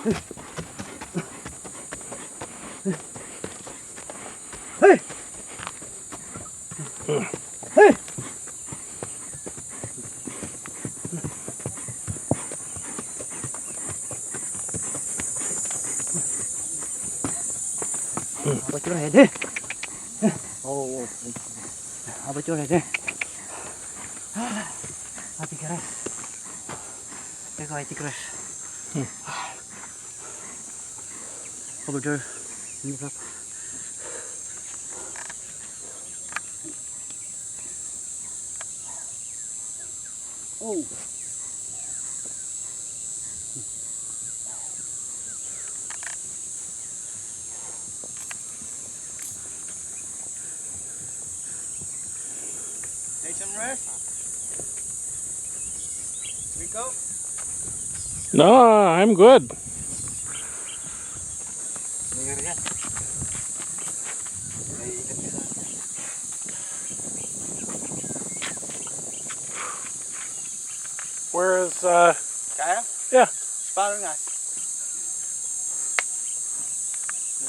Hey! Hey! Apa curah ya deh? Oh, apa curah deh? Hati keras. Teko hati keras. Apa curah? Ini apa? Oh. Take some rest. Rico? No, I'm good. Where is Kaya? yeah. Paano nga?